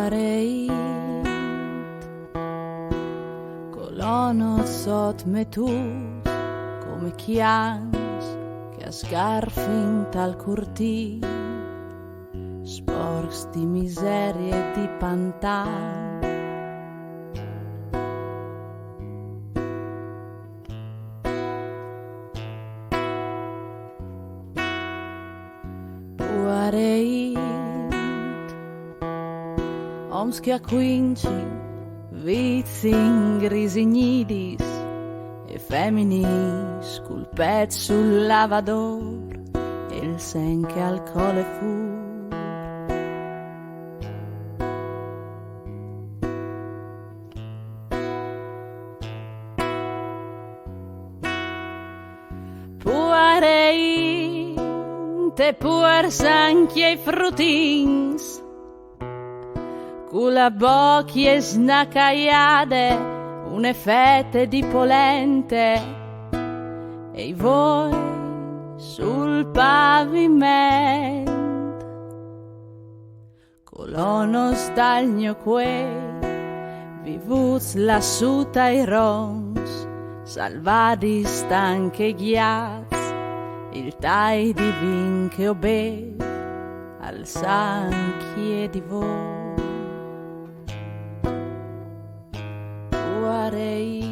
Puareit colono sot metus come chians che asgarfin tal curti, sporcs di miserie e di pantan. Puareit oms che acquinci vizin grisignidis e feminis col pezzo sul lavador e il sen che alcol fu. Puareit e puers anche i frutins con la bocchie snacaiade, une fette di polente e voi sul pavimento colono stagno quei vivuts lassù ai rons salvati stanche ghiaz il tai di vin che obe al sanchie di voi. Puareit